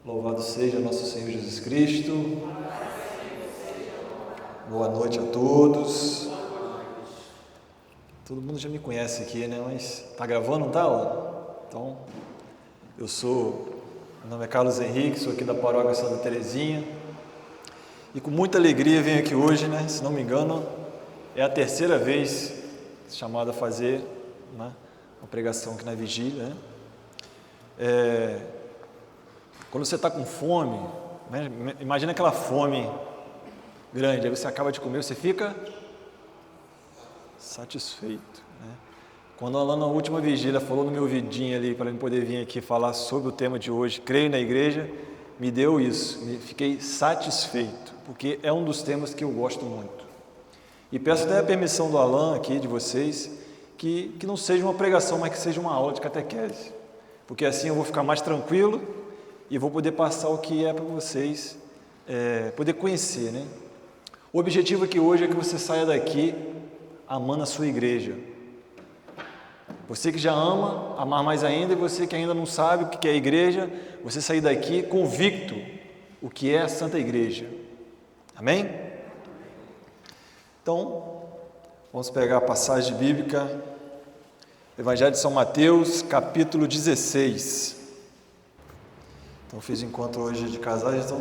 Louvado seja nosso Senhor Jesus Cristo. Boa noite a todos. Todo mundo já me conhece aqui, né? Mas tá gravando, não tá? Então, meu nome é Carlos Henrique, sou aqui da Paróquia Santa Terezinha. E com muita alegria venho aqui hoje, né? Se não me engano, é a terceira vez chamado a fazer, né, uma pregação aqui na vigília, né? Quando você está com fome, né, imagina aquela fome grande, aí você acaba de comer, você fica satisfeito, né? Quando a Alana, na última vigília, falou no meu ouvidinho ali, para eu poder vir aqui falar sobre o tema de hoje, creio na igreja, me deu isso, fiquei satisfeito, porque é um dos temas que eu gosto muito. E peço até a permissão do Alan aqui, de vocês, que não seja uma pregação, mas que seja uma aula de catequese, porque assim eu vou ficar mais tranquilo e vou poder passar o que é para vocês, poder conhecer, né? O objetivo aqui hoje é que você saia daqui amando a sua igreja. Você que já ama, amar mais ainda, e você que ainda não sabe o que é a igreja, você sair daqui convicto o que é a Santa Igreja. Amém? Então, vamos pegar a passagem bíblica, Evangelho de São Mateus, capítulo 16. Então, fiz encontro hoje de casais, então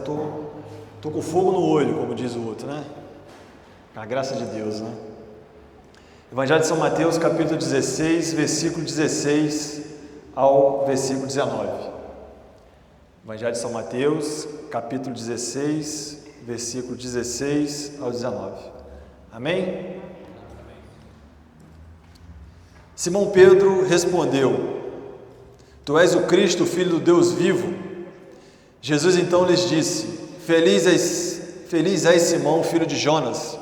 estou com fogo no olho, como diz o outro, né? A graça de Deus, né? Evangelho de São Mateus, capítulo 16, versículo 16 ao versículo 19. Evangelho de São Mateus, capítulo 16, versículo 16 ao 19. Amém? Simão Pedro respondeu: Tu és o Cristo, o Filho do Deus vivo. Jesus então lhes disse: Feliz és Simão, filho de Jonas,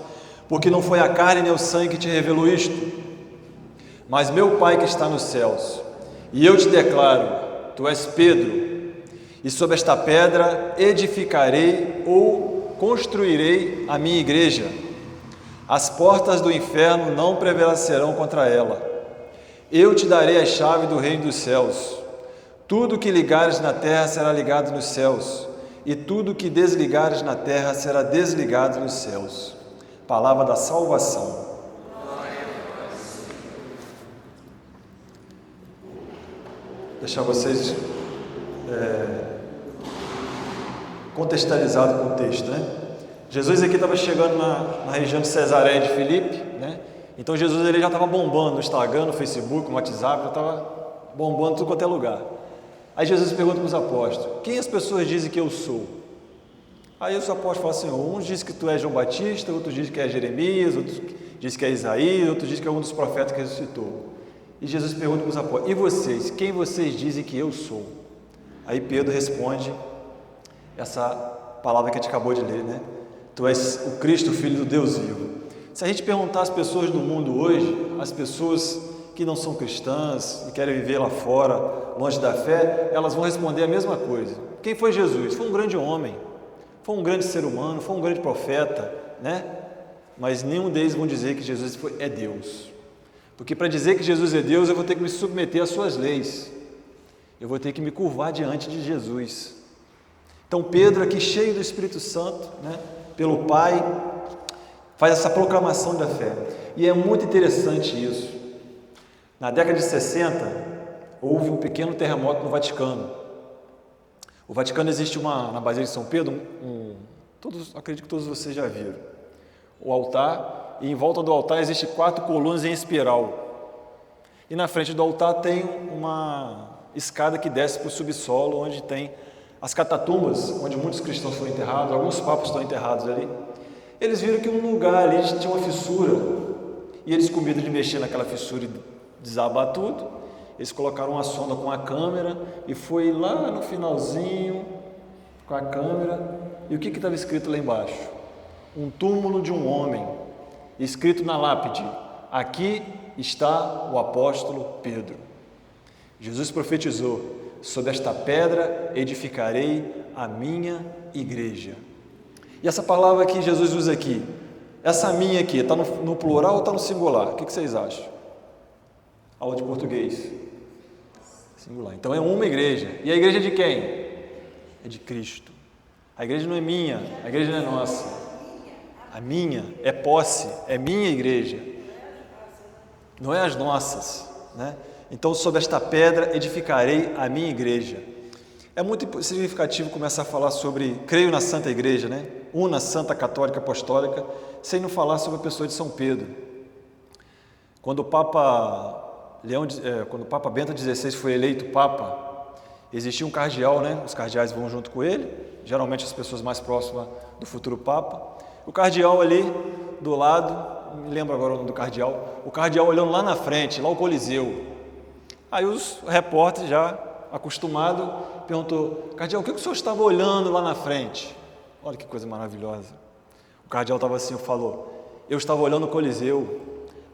porque não foi a carne nem o sangue que te revelou isto, mas meu Pai que está nos céus. E eu te declaro: tu és Pedro, e sobre esta pedra edificarei ou construirei a minha igreja. As portas do inferno não prevalecerão contra ela. Eu te darei a chave do reino dos céus. Tudo que ligares na terra será ligado nos céus, e tudo que desligares na terra será desligado nos céus. Palavra da salvação. Deixar vocês contextualizados com o texto, né? Jesus aqui estava chegando na região de Cesareia de Filipe, né? Então Jesus ele já estava bombando no Instagram, no Facebook, no WhatsApp, já estava bombando tudo quanto é lugar. Aí Jesus pergunta para os apóstolos: quem as pessoas dizem que eu sou? Aí os apóstolos falam assim: uns dizem que tu és João Batista, outros dizem que é Jeremias, outros dizem que é Isaías, outros dizem que é um dos profetas que ressuscitou. E Jesus pergunta para os apóstolos: e vocês? Quem vocês dizem que eu sou? Aí Pedro responde essa palavra que a gente acabou de ler, né? Tu és o Cristo, o Filho do Deus vivo. Se a gente perguntar às pessoas do mundo hoje, as pessoas que não são cristãs e querem viver lá fora, longe da fé, elas vão responder a mesma coisa. Quem foi Jesus? Foi um grande homem, foi um grande ser humano, foi um grande profeta, né? Mas nenhum deles vão dizer que Jesus é Deus. Porque para dizer que Jesus é Deus, eu vou ter que me submeter às suas leis. Eu vou ter que me curvar diante de Jesus. Então Pedro aqui, cheio do Espírito Santo, né, pelo Pai, faz essa proclamação da fé. E é muito interessante isso. Na década de 60, houve um pequeno terremoto no Vaticano. O Vaticano existe na Basílica de São Pedro, acredito que todos vocês já viram, o altar, e em volta do altar existem 4 colunas em espiral. E na frente do altar tem uma escada que desce para o subsolo, onde tem as catatumbas, onde muitos cristãos foram enterrados, alguns papas estão enterrados ali. Eles viram que num lugar ali tinha uma fissura, e eles, com medo de mexer naquela fissura e desabar tudo, eles colocaram uma sonda com a câmera e foi lá no finalzinho com a câmera. E o que estava escrito lá embaixo? Um túmulo de um homem, escrito na lápide: aqui está o apóstolo Pedro. Jesus profetizou: sobre esta pedra edificarei a minha igreja. E essa palavra que Jesus usa aqui, essa minha aqui, está no plural ou está no singular? O que vocês acham? Aula de português. Singular. Então é uma igreja. E a igreja de quem? é de Cristo. A igreja não é minha, a igreja não é nossa. A minha é posse, é minha igreja. Não é as nossas, né? Então, sobre esta pedra edificarei a minha igreja. É muito significativo começar a falar sobre, creio na Santa Igreja, né? Una, Santa, Católica, Apostólica, sem não falar sobre a pessoa de São Pedro. Quando o Papa Bento XVI foi eleito Papa, existia um cardeal, né? Os cardeais vão junto com ele, geralmente as pessoas mais próximas do futuro Papa. O cardeal ali do lado, não me lembro agora o nome do cardeal, o cardeal olhando lá na frente, lá o Coliseu. Aí os repórteres já acostumados perguntou: cardeal, o que o senhor estava olhando lá na frente? Olha que coisa maravilhosa. O cardeal estava assim, falou: eu estava olhando o Coliseu,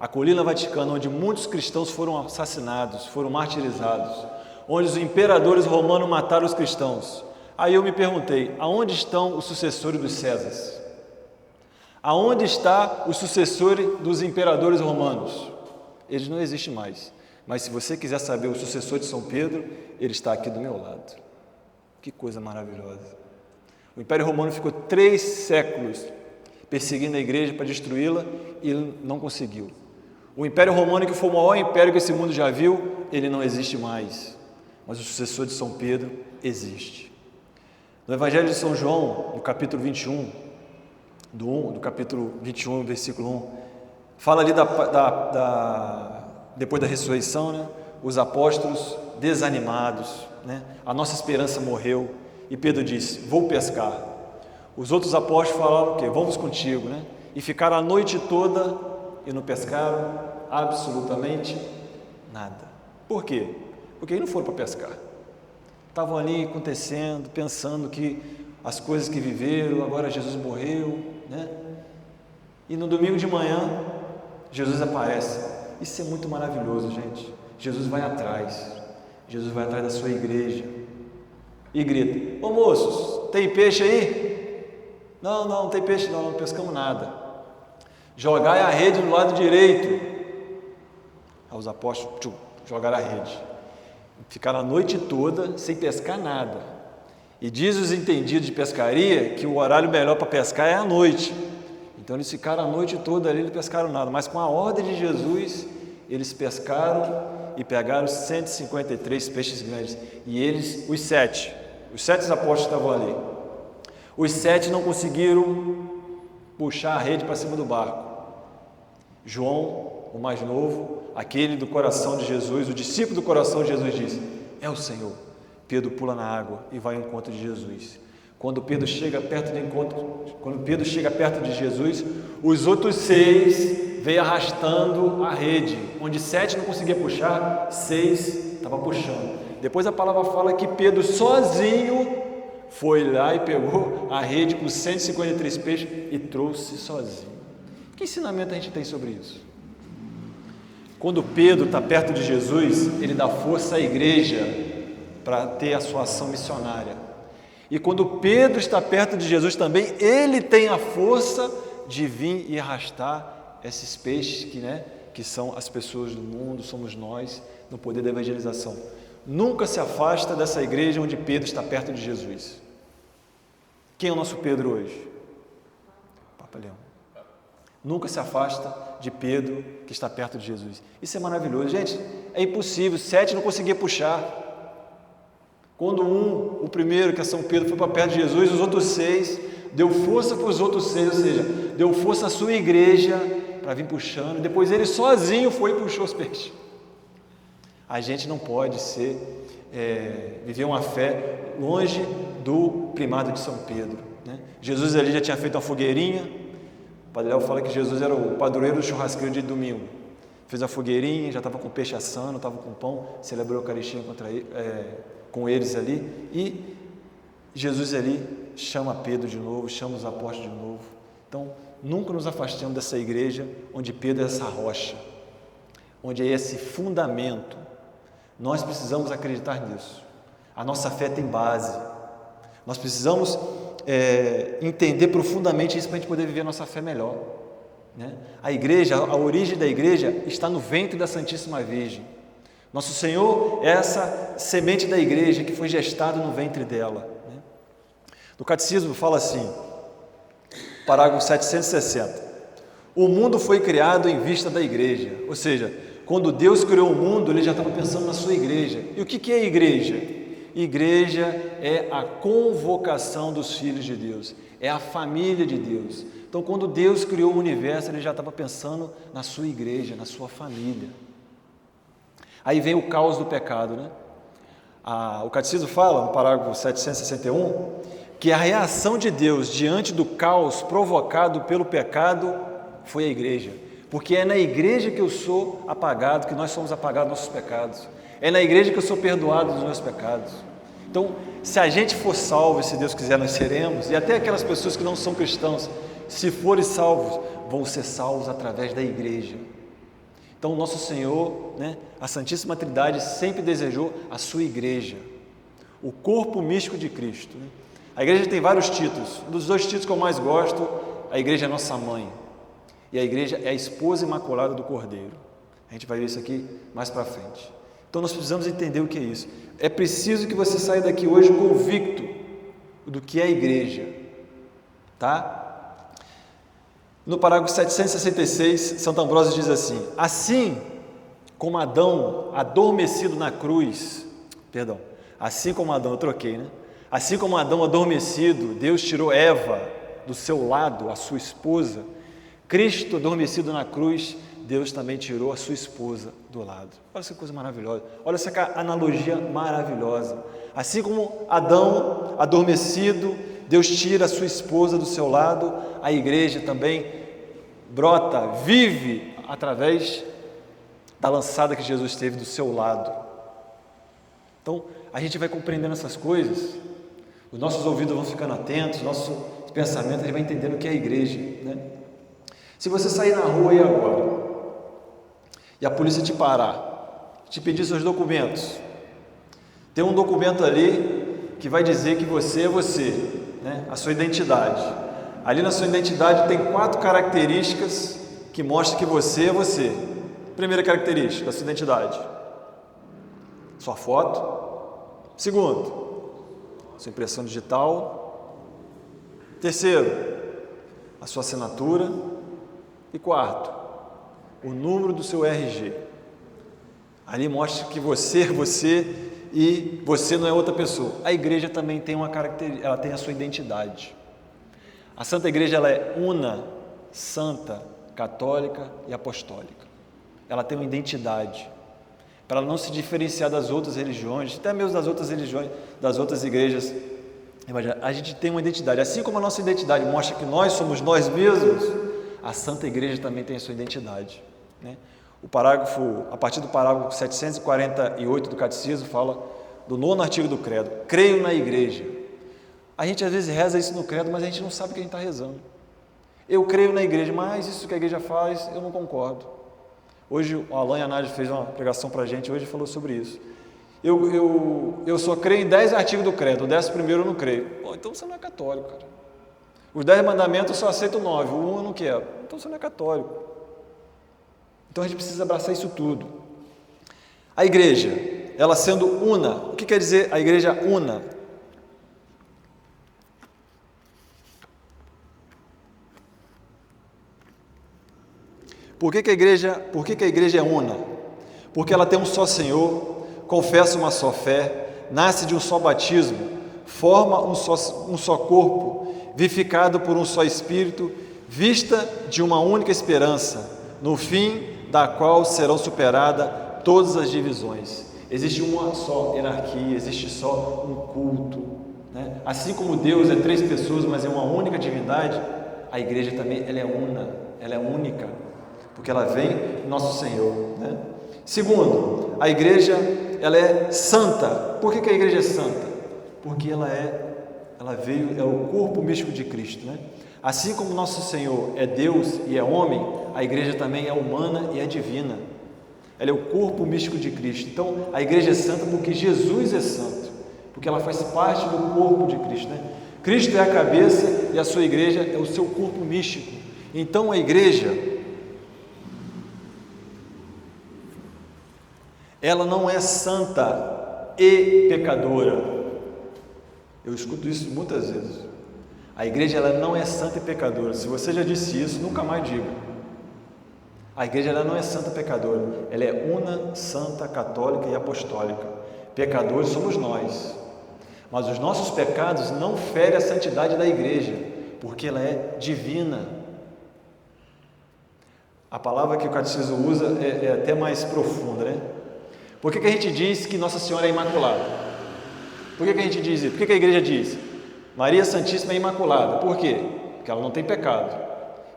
a colina Vaticana, onde muitos cristãos foram assassinados, foram martirizados, onde os imperadores romanos mataram os cristãos. Aí eu me perguntei: aonde estão os sucessores dos Césares? Aonde está o sucessor dos imperadores romanos? Eles não existem mais. Mas se você quiser saber o sucessor de São Pedro, ele está aqui do meu lado. Que coisa maravilhosa. O Império Romano ficou 3 séculos perseguindo a igreja para destruí-la e ele não conseguiu. O Império Romano, que foi o maior império que esse mundo já viu, ele não existe mais. Mas o sucessor de São Pedro existe. No Evangelho de São João, no capítulo 21, do capítulo 21, versículo 1, fala ali depois da ressurreição, né? Os apóstolos desanimados, né? A nossa esperança morreu, e Pedro disse: vou pescar. Os outros apóstolos falaram o quê? Vamos contigo, né? E ficaram a noite toda e não pescaram absolutamente nada. Por quê? Porque eles não foram para pescar. Estavam ali acontecendo, pensando que as coisas que viveram, agora Jesus morreu, né? E no domingo de manhã, Jesus aparece. Isso é muito maravilhoso, gente. Jesus vai atrás da sua igreja e grita: ô moços, tem peixe aí? Não tem peixe não pescamos nada. Jogai a rede do lado direito. Aí os apóstolos jogaram a rede. Ficaram a noite toda sem pescar nada. E diz os entendidos de pescaria que o horário melhor para pescar é à noite. Então eles ficaram a noite toda ali, não pescaram nada, mas com a ordem de Jesus, eles pescaram e pegaram 153 peixes grandes. E eles, os sete apóstolos estavam ali. Os 7 não conseguiram puxar a rede para cima do barco. João, o mais novo, aquele do coração de Jesus, o discípulo do coração de Jesus, disse: é o Senhor. Pedro pula na água e vai ao encontro de Jesus. Quando Pedro chega perto de Jesus, os outros 6 veio arrastando a rede, onde 7 não conseguia puxar, 6 estava puxando. Depois a palavra fala que Pedro sozinho foi lá e pegou a rede com 153 peixes e trouxe sozinho. Que ensinamento a gente tem sobre isso? Quando Pedro está perto de Jesus, ele dá força à igreja para ter a sua ação missionária. E quando Pedro está perto de Jesus também, ele tem a força de vir e arrastar esses peixes que são as pessoas do mundo, somos nós, no poder da evangelização. Nunca se afasta dessa igreja onde Pedro está perto de Jesus. Quem é o nosso Pedro hoje? Papa Leão. Nunca se afasta de Pedro que está perto de Jesus. Isso é maravilhoso. Gente, é impossível. 7 não conseguia puxar. Quando o primeiro, que é São Pedro, foi para perto de Jesus, os outros 6, deu força para os outros 6, ou seja, deu força à sua igreja para vir puxando. Depois ele sozinho foi e puxou os peixes. A gente não pode viver uma fé longe do primado de São Pedro, né? Jesus ali já tinha feito uma fogueirinha. O Padre Léo fala que Jesus era o padroeiro do churrasqueiro de domingo. Fez a fogueirinha, já estava com peixe assando, estava com pão, celebrou a Eucaristia com eles ali, e Jesus ali chama Pedro de novo, chama os apóstolos de novo. Então, nunca nos afastemos dessa igreja onde Pedro é essa rocha, onde é esse fundamento. Nós precisamos acreditar nisso. A nossa fé tem base. Nós precisamos entender profundamente isso para a gente poder viver a nossa fé melhor, né? A igreja, a origem da igreja está no ventre da Santíssima Virgem. Nosso Senhor é essa semente da igreja que foi gestado no ventre dela, né? No Catecismo fala assim, parágrafo 760, o mundo foi criado em vista da igreja, ou seja, quando Deus criou o mundo, Ele já estava pensando na sua igreja. E o que é igreja? Igreja é a convocação dos filhos de Deus, é a família de Deus. Então, quando Deus criou o universo, Ele já estava pensando na sua igreja, na sua família. Aí vem o caos do pecado, né? O Catecismo fala, no parágrafo 761, que a reação de Deus diante do caos provocado pelo pecado foi a igreja. Porque é na igreja que eu sou apagado, que nós somos apagados dos nossos pecados. É na igreja que eu sou perdoado dos meus pecados. Então, se a gente for salvo, se Deus quiser, nós seremos, e até aquelas pessoas que não são cristãos, se forem salvos, vão ser salvos através da igreja. Então, o nosso Senhor, né, a Santíssima Trindade sempre desejou a sua igreja, o corpo místico de Cristo. Né? A igreja tem vários títulos. Um dos 2 títulos que eu mais gosto, a igreja é nossa mãe. E a igreja é a esposa imaculada do Cordeiro. A gente vai ver isso aqui mais para frente. Então nós precisamos entender o que é isso. É preciso que você saia daqui hoje convicto do que é a igreja. Tá? No parágrafo 766, Santo Ambrósio diz assim, assim como Adão adormecido na cruz, assim como Adão, eu troquei, né? Assim como Adão adormecido, Deus tirou Eva do seu lado, a sua esposa, Cristo adormecido na cruz, Deus também tirou a sua esposa do lado. Olha essa coisa maravilhosa, olha essa analogia maravilhosa. Assim como Adão adormecido, Deus tira a sua esposa do seu lado, a igreja também brota, vive através da lançada que Jesus teve do seu lado. Então, a gente vai compreendendo essas coisas, os nossos ouvidos vão ficando atentos, nosso pensamento, a gente vai entendendo o que é a igreja, né? Se você sair na rua aí agora e a polícia te parar, te pedir seus documentos, tem um documento ali que vai dizer que você é você, né? A sua identidade. Ali na sua identidade tem 4 características que mostram que você é você. Primeira característica da sua identidade: sua foto. Segundo, sua impressão digital. Terceiro, a sua assinatura. E quarto, o número do seu RG. Ali mostra que você é você e você não é outra pessoa. A igreja também tem uma característica, ela tem a sua identidade. A Santa Igreja ela é una, santa, católica e apostólica. Ela tem uma identidade. Para ela não se diferenciar das outras religiões, até mesmo das outras religiões, das outras igrejas, a gente tem uma identidade. Assim como a nossa identidade mostra que nós somos nós mesmos, a Santa Igreja também tem a sua identidade, né? A partir do parágrafo 748 do Catecismo, fala do 9º artigo do Credo: creio na Igreja. A gente às vezes reza isso no Credo, mas a gente não sabe o que a gente está rezando. Eu creio na Igreja, mas isso que a Igreja faz, eu não concordo. Hoje o Alain Anad fez uma pregação para a gente, hoje falou sobre isso. Eu só creio em 10 artigos do Credo, o 11º eu não creio. Pô, então você não é católico, cara. Os 10 mandamentos eu só aceito 9, o 1 eu não quero. Então você não é católico. Então a gente precisa abraçar isso tudo. A igreja, ela sendo una, o que quer dizer a igreja una? Por que a igreja é una? Porque ela tem um só Senhor, confessa uma só fé, nasce de um só batismo, forma um só corpo, vivificado por um só Espírito, vista de uma única esperança, no fim da qual serão superadas todas as divisões. Existe uma só hierarquia, existe só um culto, né? Assim como Deus é 3 pessoas, mas é uma única divindade, a igreja também ela é una, ela é única, porque ela vem do nosso Senhor, né? Segundo, a igreja ela é santa. Por que a igreja é santa? Porque ela veio, é o corpo místico de Cristo, né? Assim como nosso Senhor é Deus e é homem, a igreja também é humana e é divina. Ela é o corpo místico de Cristo. Então, a igreja é santa porque Jesus é santo, porque ela faz parte do corpo de Cristo, né? Cristo é a cabeça e a sua igreja é o seu corpo místico. Então, a igreja, ela não é santa e pecadora. Eu escuto isso muitas vezes. A igreja ela não é santa e pecadora. Se você já disse isso, nunca mais diga. A igreja ela não é santa e pecadora. Ela é una, santa, católica e apostólica. Pecadores somos nós. Mas os nossos pecados não ferem a santidade da igreja, porque ela é divina. A palavra que o catecismo usa é até mais profunda, né? Por que a gente diz que Nossa Senhora é imaculada? Por que a gente diz isso? Por que a igreja diz? Maria Santíssima é imaculada. Por quê? Porque ela não tem pecado.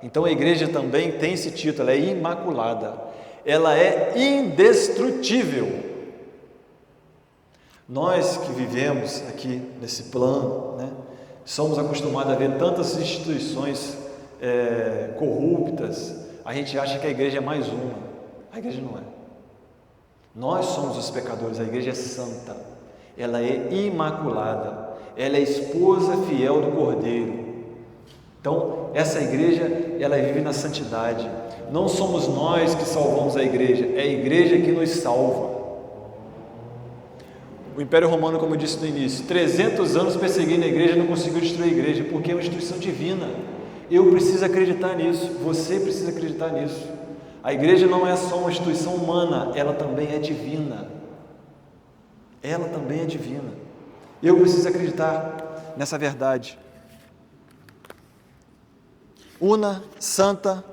Então a igreja também tem esse título, ela é imaculada. Ela é indestrutível. Nós que vivemos aqui nesse plano, né, somos acostumados a ver tantas instituições corruptas. A gente acha que a igreja é mais uma. A igreja não é. Nós somos os pecadores, a igreja é santa. Ela é imaculada. Ela é esposa fiel do Cordeiro. Então, essa igreja, ela vive na santidade. Não somos nós que salvamos a igreja, é a igreja que nos salva. O Império Romano, como eu disse no início, 300 anos perseguindo a igreja, não conseguiu destruir a igreja, porque é uma instituição divina. Eu preciso acreditar nisso, você precisa acreditar nisso. A igreja não é só uma instituição humana, ela também é divina. Ela também é divina. Eu preciso acreditar nessa verdade. Una, santa.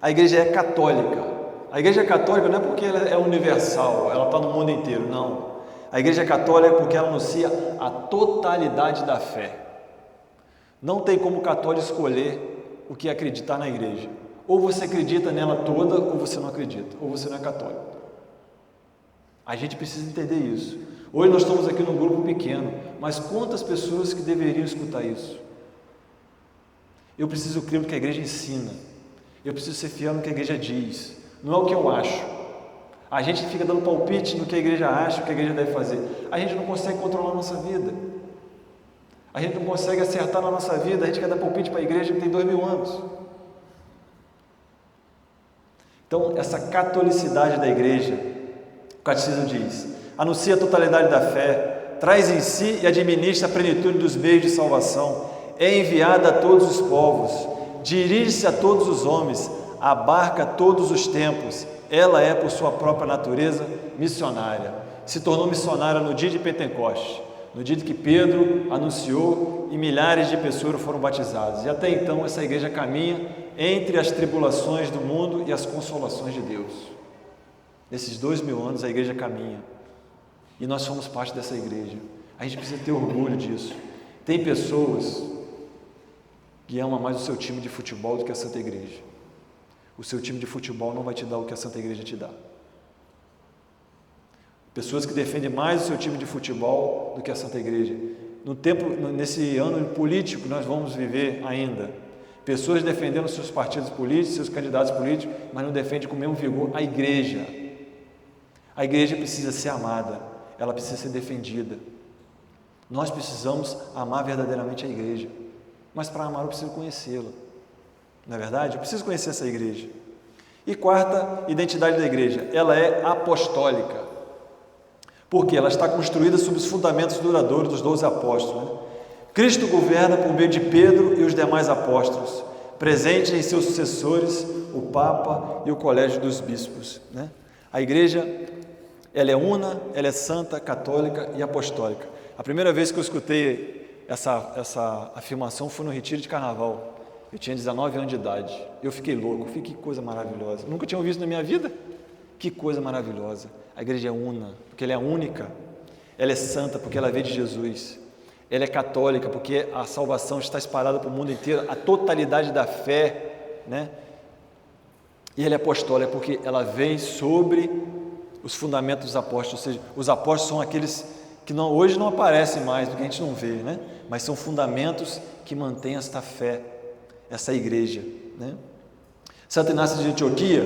A igreja é católica. A igreja é católica não é porque ela é universal, ela está no mundo inteiro, não. A igreja é católica porque ela anuncia a totalidade da fé. Não tem como o católico escolher o que acreditar na igreja. Ou você acredita nela toda, ou você não acredita, ou você não é católico. A gente precisa entender isso. Hoje nós estamos aqui num grupo pequeno, mas quantas pessoas que deveriam escutar isso? Eu preciso crer no que a igreja ensina. Eu preciso ser fiel no que a igreja diz. Não é o que eu acho. A gente fica dando palpite no que a igreja acha, o que a igreja deve fazer. A gente não consegue controlar a nossa vida. A gente não consegue acertar na nossa vida. A gente quer dar palpite para a igreja que tem 2000 anos. Então, essa catolicidade da igreja, o catecismo diz, anuncia a totalidade da fé, traz em si e administra a plenitude dos meios de salvação, é enviada a todos os povos, dirige-se a todos os homens, abarca todos os tempos, ela é, por sua própria natureza, missionária. Se tornou missionária no dia de Pentecostes, no dia que Pedro anunciou e milhares de pessoas foram batizadas. E até então essa igreja caminha entre as tribulações do mundo e as consolações de Deus. Nesses 2000 anos a igreja caminha. E nós somos parte dessa igreja. A gente precisa ter orgulho disso. Tem pessoas que amam mais o seu time de futebol do que a Santa Igreja. O seu time de futebol não vai te dar o que a Santa Igreja te dá. Pessoas que defendem mais o seu time de futebol do que a Santa Igreja. Nesse ano político nós vamos viver ainda. Pessoas defendendo seus partidos políticos, seus candidatos políticos, mas não defendem com o mesmo vigor a igreja. A igreja precisa ser amada, ela precisa ser defendida. Nós precisamos amar verdadeiramente a igreja. Mas para amar eu preciso conhecê-la. Não é verdade? Eu preciso conhecer essa igreja. E quarta, identidade da igreja. Ela é apostólica. Porque ela está construída sobre os fundamentos duradouros dos 12 apóstolos. Né? Cristo governa por meio de Pedro e os demais apóstolos, presente em seus sucessores, o Papa e o Colégio dos Bispos. Né? A igreja, ela é una, ela é santa, católica e apostólica. A primeira vez que eu escutei essa afirmação foi no retiro de carnaval. Eu tinha 19 anos de idade. Eu fiquei louco, que coisa maravilhosa. Nunca tinha ouvido isso na minha vida. Que coisa maravilhosa. A igreja é una, porque ela é única. Ela é santa, porque ela veio de Jesus. Ela é católica, porque a salvação está espalhada para o mundo inteiro, a totalidade da fé, né? E ela é apostólica, porque ela vem sobre os fundamentos dos apóstolos, ou seja, os apóstolos são aqueles que hoje não aparecem mais, porque a gente não vê, né? Mas são fundamentos que mantêm esta fé, essa igreja, né? Santo Inácio de Antioquia,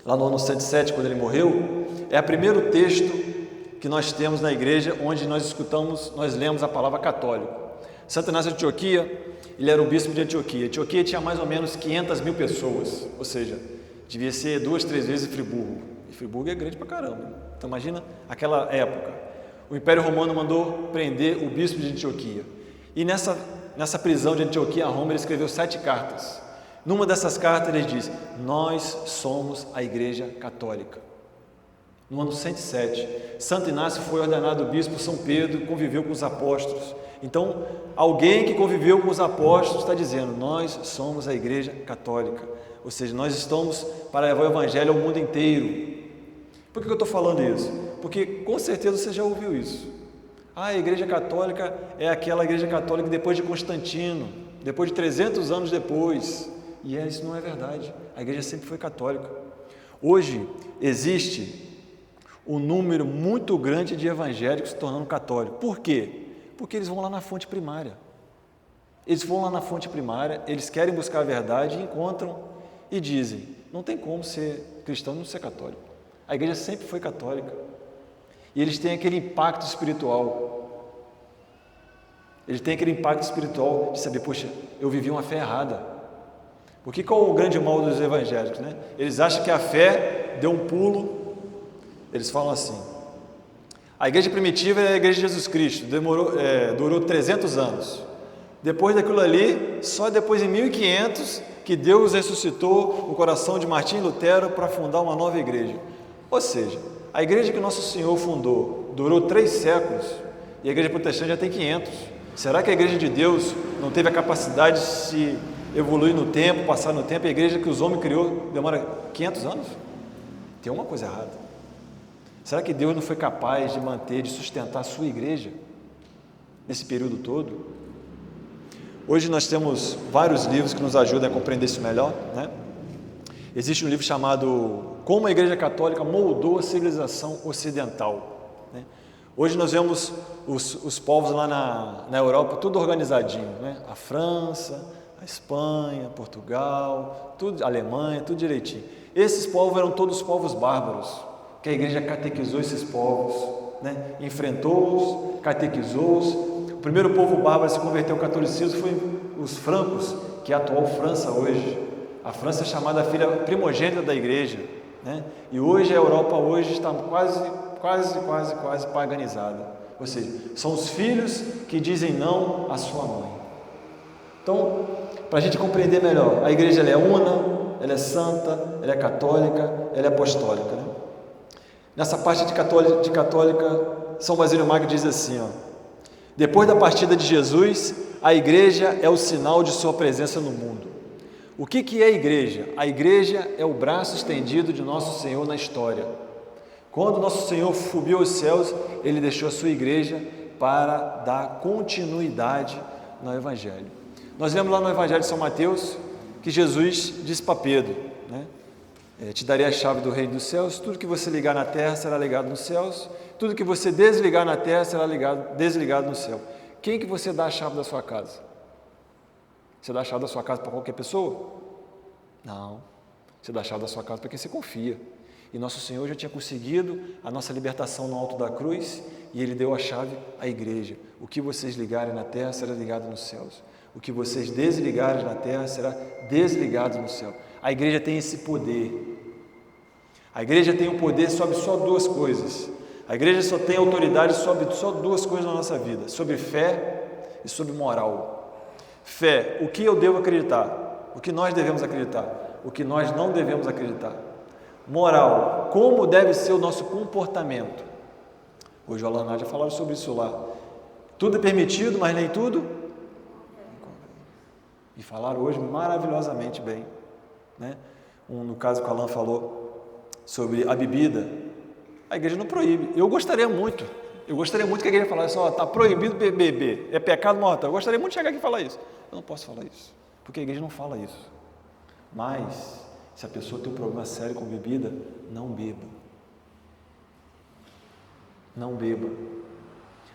lá no ano 107, quando ele morreu, é o primeiro texto que nós temos na igreja onde nós lemos a palavra católico. Santo Inácio de Antioquia, ele era o bispo de Antioquia. Antioquia tinha mais ou menos 500 mil pessoas, ou seja, devia ser 2, 3 vezes Friburgo. E Friburgo é grande pra caramba. Então imagina aquela época. o Império Romano mandou prender o bispo de Antioquia. E nessa prisão de Antioquia, a Roma, ele escreveu 7 cartas. Numa dessas cartas ele diz: nós somos a Igreja Católica. No ano 107, Santo Inácio foi ordenado bispo, São Pedro conviveu com os apóstolos. Então, alguém que conviveu com os apóstolos está dizendo: nós somos a Igreja Católica. Ou seja, nós estamos para levar o Evangelho ao mundo inteiro. Por que eu estou falando isso? Porque com certeza você já ouviu isso. A Igreja Católica é aquela Igreja Católica depois de Constantino, depois de 300 anos depois. E isso não é verdade. A Igreja sempre foi católica. Hoje existe um número muito grande de evangélicos se tornando católicos. Por quê? Porque eles vão lá na fonte primária. Eles vão lá na fonte primária, eles querem buscar a verdade e encontram e dizem: não tem como ser cristão e não ser católico. A igreja sempre foi católica. E eles têm aquele impacto espiritual. Eles têm aquele impacto espiritual de saber: poxa, eu vivi uma fé errada. Porque qual é o grande mal dos evangélicos, né? Eles acham que a fé deu um pulo. Eles falam assim: a igreja primitiva é a igreja de Jesus Cristo, durou 300 anos. Depois daquilo ali, só depois em 1500 que Deus ressuscitou o coração de Martim Lutero para fundar uma nova igreja. Ou seja, a igreja que Nosso Senhor fundou durou 3 séculos e a igreja protestante já tem 500. Será que a igreja de Deus não teve a capacidade de se evoluir no tempo, passar no tempo? A igreja que os homens criou demora 500 anos? Tem uma coisa errada. Será que Deus não foi capaz de manter, de sustentar a sua igreja nesse período todo? Hoje nós temos vários livros que nos ajudam a compreender isso melhor, né? Existe um livro chamado Como a Igreja Católica Moldou a Civilização Ocidental, né? Hoje nós vemos os povos lá na Europa tudo organizadinho, né? A França, a Espanha, Portugal, tudo, a Alemanha, tudo direitinho. Esses povos eram todos povos bárbaros, que a igreja catequizou esses povos, né? Enfrentou-os, catequizou-os. O primeiro povo bárbaro a se converter ao catolicismo foi os francos, que é a atual França hoje. A França é chamada a filha primogênita da igreja, né? E hoje a Europa hoje está quase paganizada. Ou seja, são os filhos que dizem não à sua mãe. Então, para a gente compreender melhor, a igreja ela é una, ela é santa, ela é católica, ela é apostólica, né? Nessa parte de católica, São Basílio Magno diz assim, ó: depois da partida de Jesus, a igreja é o sinal de sua presença no mundo. O que é a igreja? A igreja é o braço estendido de Nosso Senhor na história. Quando Nosso Senhor subiu aos céus, Ele deixou a sua igreja para dar continuidade no Evangelho. Nós lemos lá no Evangelho de São Mateus que Jesus disse para Pedro, né? Te darei a chave do reino dos céus, tudo que você ligar na terra será ligado nos céus, tudo que você desligar na terra será desligado no céu. Quem que você dá a chave da sua casa? Você dá a chave da sua casa para qualquer pessoa? Não, você dá a chave da sua casa para quem você confia. E Nosso Senhor já tinha conseguido a nossa libertação no alto da cruz e Ele deu a chave à igreja. O que vocês ligarem na terra será ligado nos céus. O que vocês desligarem na terra será desligado no céu. A igreja tem esse poder. A igreja tem um poder sobre só 2 coisas. A igreja só tem autoridade sobre só 2 coisas na nossa vida: sobre fé e sobre moral. Fé, o que eu devo acreditar, o que nós devemos acreditar, o que nós não devemos acreditar. Moral, como deve ser o nosso comportamento. Hoje o Alan e a Nádia falaram sobre isso lá. Tudo é permitido, mas nem tudo. E falaram hoje maravilhosamente bem, né? No caso que o Alan falou sobre a bebida, a igreja não proíbe. Eu gostaria muito que a igreja falasse: ó, está proibido beber, é pecado mortal. Eu gostaria muito de chegar aqui e falar isso. Eu não posso falar isso, porque a igreja não fala isso. Mas, se a pessoa tem um problema sério com bebida, não beba. Não beba.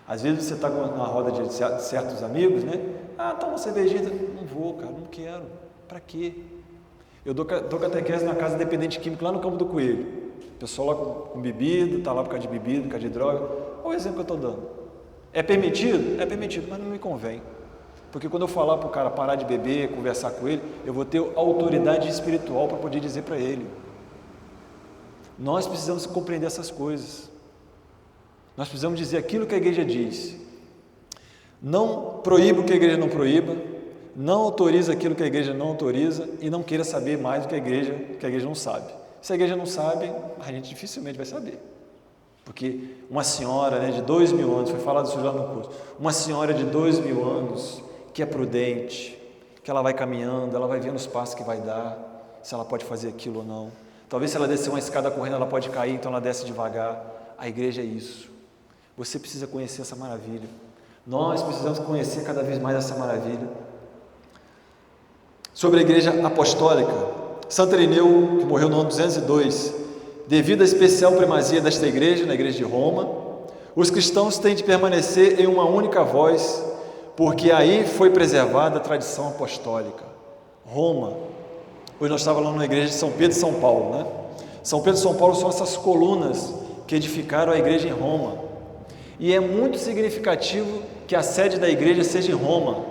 Às vezes você está na roda de certos amigos, né? Ah, toma uma cervejinha. Não vou, cara, não quero. Para quê? Eu dou catequese na casa dependente químico lá no Campo do Coelho. O pessoal lá com bebida, está lá por causa de bebida, por causa de droga. Olha o exemplo que eu estou dando. É permitido? É permitido, mas não me convém. Porque quando eu falar para o cara parar de beber, conversar com ele, eu vou ter autoridade espiritual para poder dizer para ele. Nós precisamos compreender essas coisas. Nós precisamos dizer aquilo que a igreja diz. Não proíba o que a igreja não proíba, não autoriza aquilo que a igreja não autoriza e não queira saber mais do que a igreja não sabe. Se a igreja não sabe, a gente dificilmente vai saber. Porque uma senhora, né, de 2000 anos, foi falado isso já no curso, uma senhora de 2000 anos que é prudente, que ela vai caminhando, ela vai vendo os passos que vai dar, se ela pode fazer aquilo ou não. Talvez se ela descer uma escada correndo, ela pode cair, então ela desce devagar. A igreja é isso. Você precisa conhecer essa maravilha. Nós precisamos conhecer cada vez mais essa maravilha. Sobre a igreja apostólica, Santo Irineu, que morreu no ano 202, devido à especial primazia desta igreja, na igreja de Roma, os cristãos têm de permanecer em uma única voz, porque aí foi preservada a tradição apostólica. Roma, hoje nós estávamos lá na igreja de São Pedro e São Paulo, né? São Pedro e São Paulo são essas colunas que edificaram a igreja em Roma. E é muito significativo que a sede da igreja seja em Roma,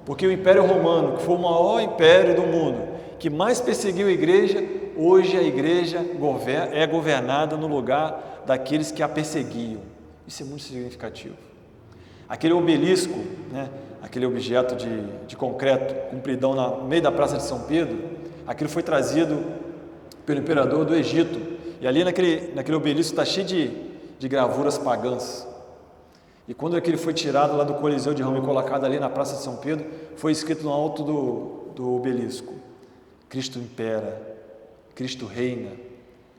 porque o Império Romano, que foi o maior império do mundo, que mais perseguiu a igreja, hoje a igreja é governada no lugar daqueles que a perseguiam. Isso é muito significativo. Aquele obelisco, né, aquele objeto de concreto, compridão no meio da Praça de São Pedro, aquilo foi trazido pelo imperador do Egito. E ali naquele obelisco está cheio de gravuras pagãs. E quando aquele foi tirado lá do Coliseu de Roma e colocado ali na Praça de São Pedro, foi escrito no alto do obelisco: Cristo impera, Cristo reina,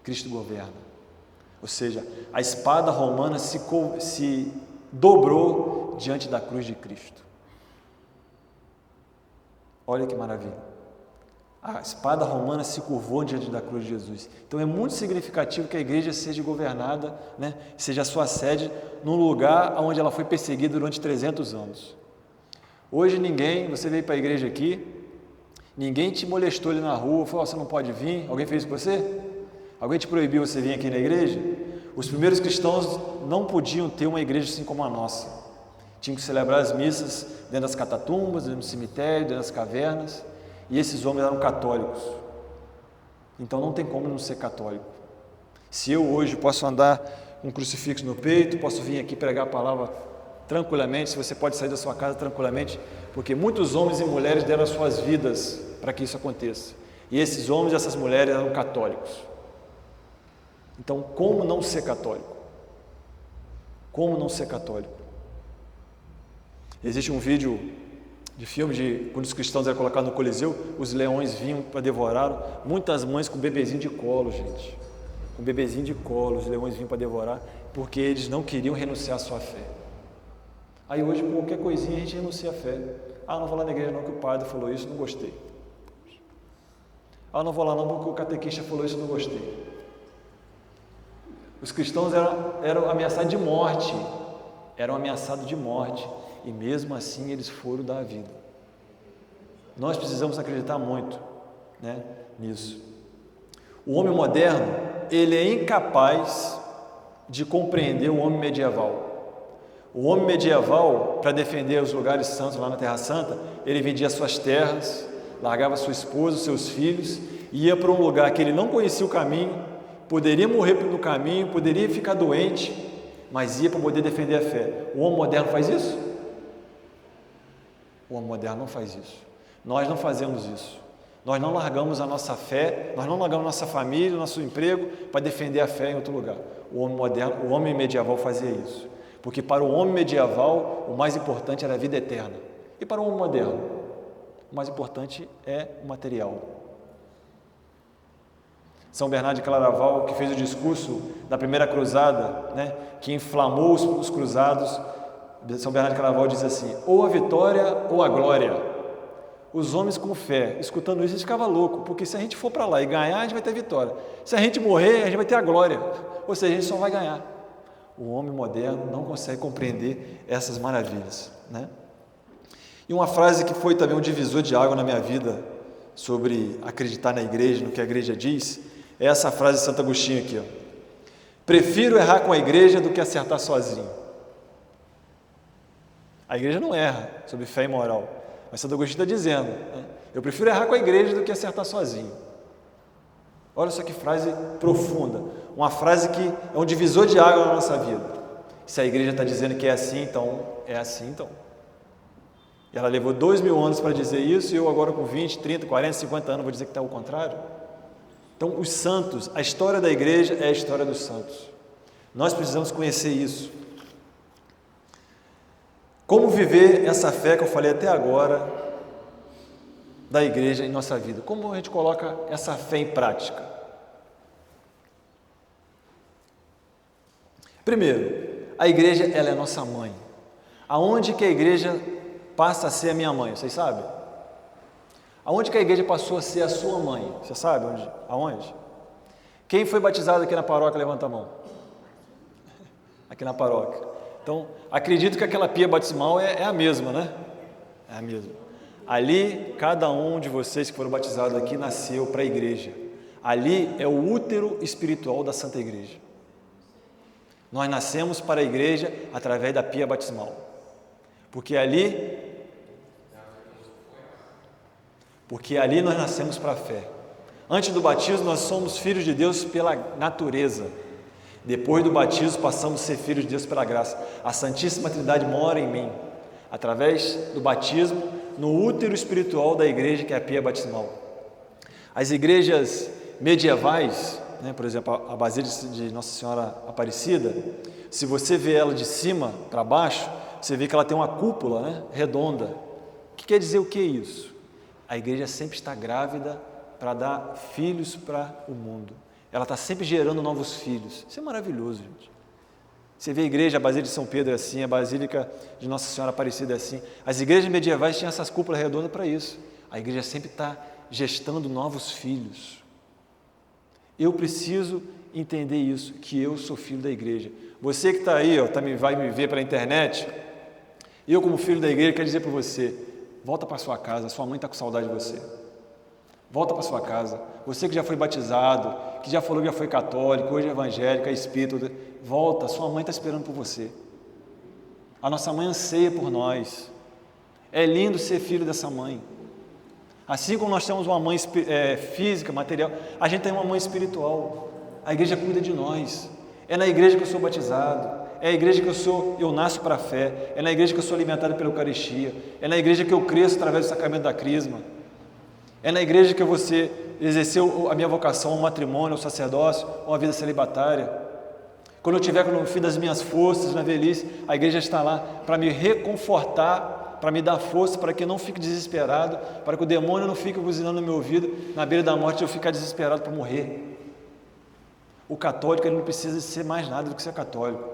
Cristo governa. Ou seja, a espada romana se dobrou diante da cruz de Cristo. Olha que maravilha. A espada romana se curvou diante da cruz de Jesus. Então é muito significativo que a igreja seja governada, né, seja a sua sede, num lugar onde ela foi perseguida durante 300 anos. Hoje você veio para a igreja aqui, ninguém te molestou ali na rua, falou: você não pode vir. Alguém fez isso com você? Alguém te proibiu você vir aqui na igreja? Os primeiros cristãos não podiam ter uma igreja assim como a nossa. Tinham que celebrar as missas dentro das catatumbas, dentro do cemitério, dentro das cavernas. E esses homens eram católicos. Então não tem como não ser católico. Se eu hoje posso andar com um crucifixo no peito, posso vir aqui pregar a palavra tranquilamente, se você pode sair da sua casa tranquilamente, porque muitos homens e mulheres deram as suas vidas para que isso aconteça. E esses homens e essas mulheres eram católicos. Então, como não ser católico? Como não ser católico? Existe um vídeo de filme de quando os cristãos eram colocados no Coliseu, os leões vinham para devorar, muitas mães com bebezinho de colo, gente. Com bebezinho de colo, os leões vinham para devorar, porque eles não queriam renunciar à sua fé. Aí hoje, por qualquer coisinha, a gente renuncia à fé. Não vou lá na igreja não, que o padre falou isso, não gostei. Não vou lá não, porque o catequista falou isso, não gostei. Os cristãos eram ameaçados de morte, e mesmo assim eles foram dar a vida. Nós precisamos acreditar muito, né, nisso. O homem moderno, ele é incapaz de compreender o homem medieval. O homem medieval, para defender os lugares santos lá na Terra Santa, ele vendia suas terras, largava sua esposa, seus filhos, ia para um lugar que ele não conhecia o caminho, poderia morrer no caminho, poderia ficar doente, mas ia para poder defender a fé. O homem moderno faz isso? O homem moderno não faz isso. Nós não fazemos isso. Nós não largamos a nossa fé, nós não largamos nossa família, nosso emprego para defender a fé em outro lugar. O homem moderno, o homem medieval fazia isso. Porque para o homem medieval, o mais importante era a vida eterna. E para o homem moderno, o mais importante é o material. São Bernardo de Claraval, que fez o discurso da primeira cruzada, né, que inflamou os cruzados, São Bernardo de Claraval diz assim: ou a vitória ou a glória. Os homens com fé, escutando isso, eles ficavam loucos, porque se a gente for para lá e ganhar, a gente vai ter vitória. Se a gente morrer, a gente vai ter a glória. Ou seja, a gente só vai ganhar. O homem moderno não consegue compreender essas maravilhas, né? E uma frase que foi também um divisor de água na minha vida sobre acreditar na igreja, no que a igreja diz, é essa frase de Santo Agostinho aqui, ó: prefiro errar com a igreja do que acertar sozinho. A igreja não erra sobre fé e moral, mas Santo Agostinho está dizendo, né? Eu prefiro errar com a igreja do que acertar sozinho. Olha só que frase profunda, uma frase que é um divisor de água na nossa vida. Se a igreja está dizendo que é assim, então é assim, então. E ela levou 2000 anos para dizer isso, e eu agora com 20, 30, 40, 50 anos vou dizer que está o contrário. Então, os santos, a história da igreja é a história dos santos. Nós precisamos conhecer isso. Como viver essa fé que eu falei até agora da igreja em nossa vida? Como a gente coloca essa fé em prática? Primeiro, a igreja ela é nossa mãe. Aonde que a igreja passa a ser a minha mãe? Vocês sabem? Aonde que a igreja passou a ser a sua mãe? Você sabe onde? Aonde? Quem foi batizado aqui na paróquia, levanta a mão. Aqui na paróquia. Então, acredito que aquela pia batismal é a mesma, né? É a mesma. Ali, cada um de vocês que foram batizados aqui nasceu para a igreja. Ali é o útero espiritual da Santa Igreja. Nós nascemos para a igreja através da pia batismal. Porque ali nós nascemos para a fé. Antes do batismo, nós somos filhos de Deus pela natureza. Depois do batismo, passamos a ser filhos de Deus pela graça. A Santíssima Trindade mora em mim, através do batismo, no útero espiritual da igreja, que é a pia batismal. As igrejas medievais, por exemplo, a Basílica de Nossa Senhora Aparecida, se você vê ela de cima para baixo, você vê que ela tem uma cúpula, redonda. O que quer dizer o que é isso? A igreja sempre está grávida para dar filhos para o mundo. Ela está sempre gerando novos filhos. Isso é maravilhoso, gente. Você vê a igreja, a Basílica de São Pedro é assim, a Basílica de Nossa Senhora Aparecida é assim. As igrejas medievais tinham essas cúpulas redondas para isso. A igreja sempre está gestando novos filhos. Eu preciso entender isso, que eu sou filho da igreja. Você que está aí, vai me ver pela internet, eu como filho da igreja quero dizer para você, volta para sua casa, sua mãe está com saudade de você. Volta para sua casa. Você que já foi batizado, que já falou que já foi católico, hoje é evangélico, é espírita, volta, sua mãe está esperando por você. A nossa mãe anseia por nós. É lindo ser filho dessa mãe. Assim como nós temos uma mãe física, material, a gente tem uma mãe espiritual. A igreja cuida de nós. É na igreja que eu sou batizado. É na igreja que eu nasço para a fé. É na igreja que eu sou alimentado pela Eucaristia. É na igreja que eu cresço através do sacramento da crisma. É na igreja que você exerceu a minha vocação, o matrimônio, o sacerdócio, ou a vida celibatária. Quando eu estiver no fim das minhas forças, na velhice, a igreja está lá para me reconfortar, para me dar força, para que eu não fique desesperado, para que o demônio não fique buzinando no meu ouvido, na beira da morte eu ficar desesperado para morrer. O católico ele não precisa ser mais nada do que ser católico.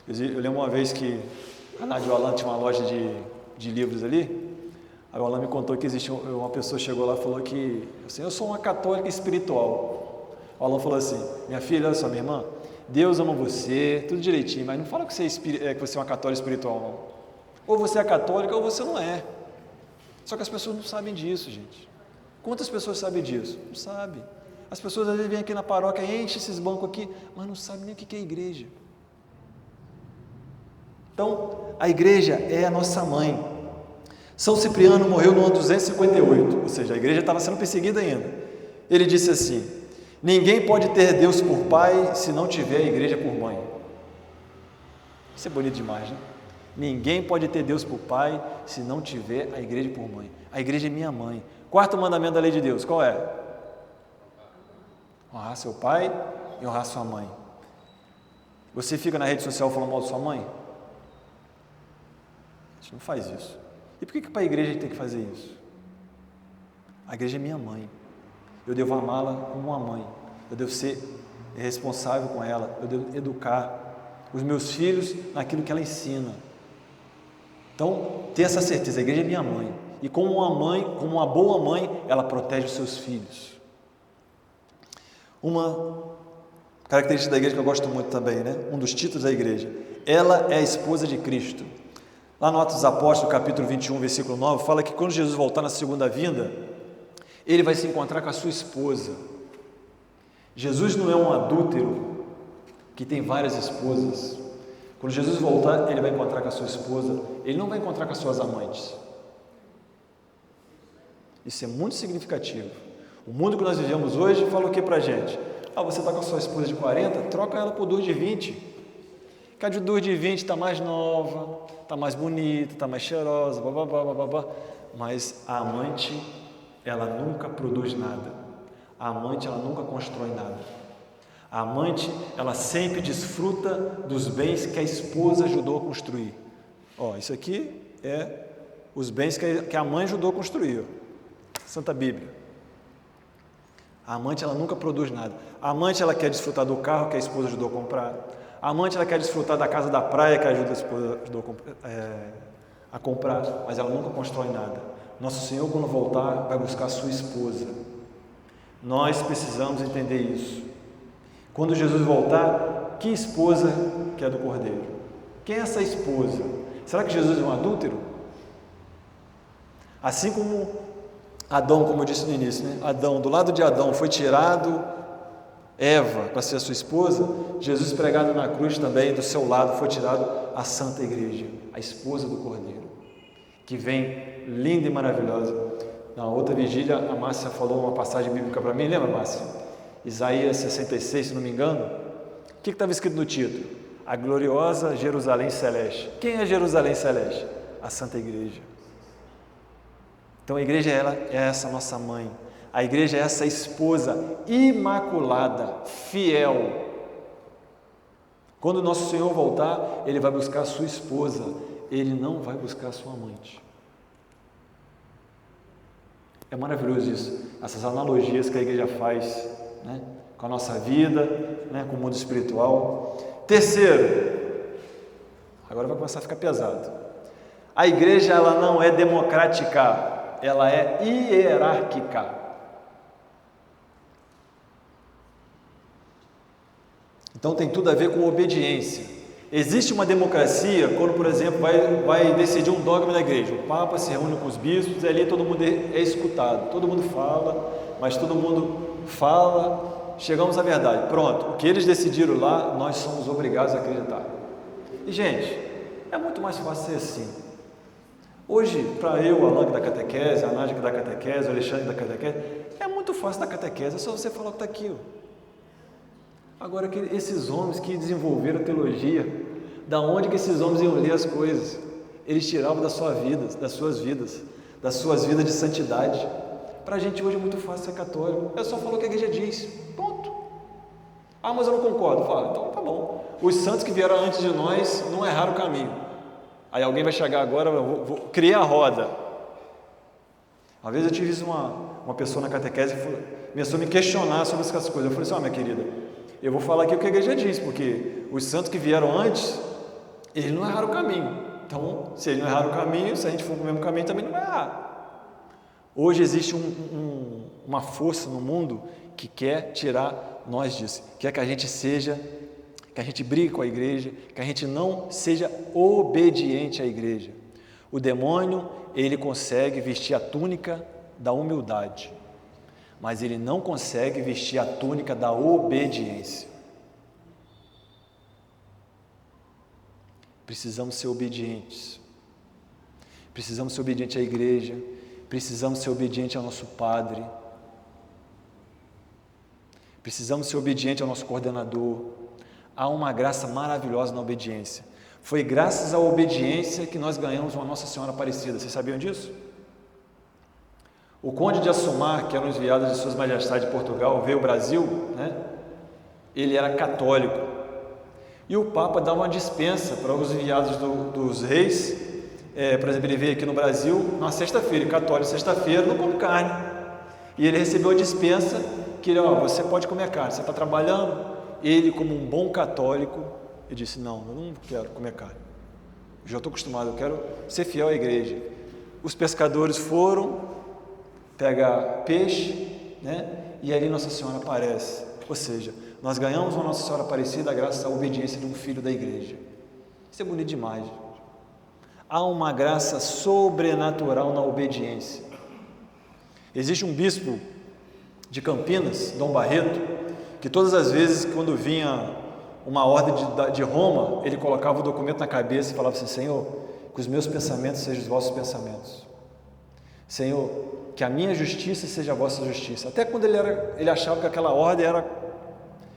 Eu lembro uma vez que a Nádia Alan tinha uma loja de livros ali. A Alan me contou que existe uma pessoa chegou lá e falou que assim, eu sou uma católica espiritual. O Alan falou assim, minha filha, olha só, minha irmã, Deus ama você, tudo direitinho, mas não fala que você é uma católica espiritual, não. Ou você é católica ou você não é. Só que as pessoas não sabem disso, gente. Quantas pessoas sabem disso? Não sabem. As pessoas às vezes vêm aqui na paróquia, enchem esses bancos aqui, mas não sabem nem o que é igreja. Então, a igreja é a nossa mãe. São Cipriano morreu no ano 258, ou seja, a igreja estava sendo perseguida ainda. Ele disse assim, ninguém pode ter Deus por pai se não tiver a igreja por mãe. Isso é bonito demais, né? Ninguém pode ter Deus por pai se não tiver a igreja por mãe. A igreja é minha mãe. Quarto mandamento da lei de Deus, qual é? Honrar seu pai e honrar sua mãe. Você fica na rede social falando mal de sua mãe? A gente não faz isso. E por que para a igreja a gente tem que fazer isso? A igreja é minha mãe. Eu devo amá-la como uma mãe. Eu devo ser responsável com ela. Eu devo educar os meus filhos naquilo que ela ensina. Então, ter essa certeza, a igreja é minha mãe. E como uma mãe, como uma boa mãe, ela protege os seus filhos. Uma característica da igreja que eu gosto muito também, um dos títulos da igreja. Ela é a esposa de Cristo. Lá no Atos dos Apóstolos, capítulo 21, versículo 9, fala que quando Jesus voltar na segunda vinda, ele vai se encontrar com a sua esposa. Jesus não é um adúltero que tem várias esposas. Quando Jesus voltar, ele vai encontrar com a sua esposa, ele não vai encontrar com as suas amantes. Isso é muito significativo. O mundo que nós vivemos hoje fala o que pra gente? Você está com a sua esposa de 40, troca ela por duas de 20. que a de 2,20 está mais nova, está mais bonita, está mais cheirosa, bababá, bababá. Mas a amante, ela nunca produz nada. A amante, ela nunca constrói nada. A amante, ela sempre desfruta dos bens que a esposa ajudou a construir. Isso aqui é os bens que a mãe ajudou a construir. Santa Bíblia. A amante, ela nunca produz nada. A amante, ela quer desfrutar do carro que a esposa ajudou a comprar. A amante, ela quer desfrutar da casa da praia que a esposa ajudou a comprar, mas ela nunca constrói nada. Nosso Senhor, quando voltar, vai buscar a sua esposa. Nós precisamos entender isso. Quando Jesus voltar, que esposa que é do Cordeiro? Quem é essa esposa? Será que Jesus é um adúltero? Assim como Adão, como eu disse no início, né? Adão, do lado de Adão foi tirado Eva para ser a sua esposa, Jesus pregado na cruz também, do seu lado foi tirado a Santa Igreja, a esposa do Cordeiro, que vem linda e maravilhosa. Na outra vigília, a Márcia falou uma passagem bíblica para mim, lembra, Márcia? Isaías 66, se não me engano. O que estava escrito no título? A gloriosa Jerusalém Celeste. Quem é Jerusalém Celeste? A Santa Igreja. Então a igreja é essa nossa mãe. A igreja é essa esposa imaculada, fiel. Quando o nosso Senhor voltar, Ele vai buscar a sua esposa. Ele não vai buscar a sua amante. É maravilhoso isso, essas analogias que a igreja faz, né, com a nossa vida, né, com o mundo espiritual. Terceiro, agora vai começar a ficar pesado. A igreja, ela não é democrática, ela é hierárquica. Então tem tudo a ver com obediência. Existe uma democracia quando, por exemplo, vai decidir um dogma da igreja. O Papa se reúne com os bispos e ali todo mundo é escutado. Todo mundo fala, mas todo mundo fala, chegamos à verdade. Pronto, o que eles decidiram lá, nós somos obrigados a acreditar. E, gente, é muito mais fácil ser assim. Hoje, para eu, o Alan da catequese, a Nádia da catequese, o Alexandre da catequese, é muito fácil da catequese, é só você falar o que está aqui. Agora, esses homens que desenvolveram a teologia, da onde que esses homens iam ler as coisas? Eles tiravam das suas vidas de santidade. Para a gente hoje é muito fácil ser católico, é só falar o que a igreja diz, ponto. Ah, mas eu não concordo. Fala, então tá bom. Os santos que vieram antes de nós não erraram o caminho. Aí alguém vai chegar agora, vou criar a roda. Uma vez eu tive uma pessoa na catequese que começou a me questionar sobre essas coisas. Eu falei assim, minha querida, eu vou falar aqui o que a igreja diz, porque os santos que vieram antes, eles não erraram o caminho. Então, se eles não erraram o caminho, se a gente for para o mesmo caminho, também não vai errar. Hoje existe uma força no mundo que quer tirar nós disso, quer que a gente brigue com a igreja, que a gente não seja obediente à igreja. O demônio, ele consegue vestir a túnica da humildade, mas ele não consegue vestir a túnica da obediência. Precisamos ser obedientes. Precisamos ser obedientes à igreja. Precisamos ser obedientes ao nosso padre. Precisamos ser obedientes ao nosso coordenador. Há uma graça maravilhosa na obediência. Foi graças à obediência que nós ganhamos uma Nossa Senhora Aparecida. Vocês sabiam disso? O Conde de Assumar, que era um enviado de Suas Majestades de Portugal, veio ao Brasil, né? Ele era católico. E o Papa dava uma dispensa para os enviados dos reis. Por exemplo, ele veio aqui no Brasil na sexta-feira, católico, sexta-feira, não come carne. E ele recebeu a dispensa que você pode comer carne, você está trabalhando. Ele, como um bom católico, ele disse, não, eu não quero comer carne. Eu já estou acostumado, eu quero ser fiel à igreja. Os pescadores foram pegar peixe, né? E ali Nossa Senhora aparece. Ou seja, nós ganhamos uma Nossa Senhora Aparecida graças à obediência de um filho da igreja. Isso é bonito demais, gente. Há uma graça sobrenatural na obediência. Existe um bispo de Campinas, Dom Barreto, que todas as vezes quando vinha uma ordem de Roma, ele colocava o documento na cabeça e falava assim, Senhor, que os meus pensamentos sejam os vossos pensamentos. Senhor, que a minha justiça seja a vossa justiça. Até quando ele achava que aquela ordem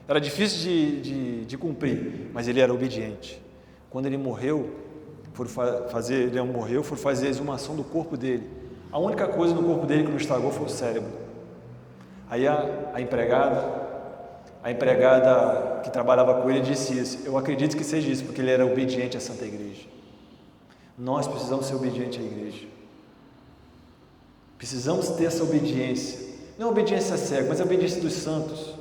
era difícil de cumprir, mas ele era obediente. quando ele morreu, foram fazer a exumação do corpo dele. A única coisa no corpo dele que não estragou foi o cérebro. Aí a empregada que trabalhava com ele disse isso: eu acredito que seja isso, porque ele era obediente à Santa Igreja. Nós precisamos ser obedientes à Igreja. Precisamos ter essa obediência. Não é obediência cega, mas a obediência dos santos.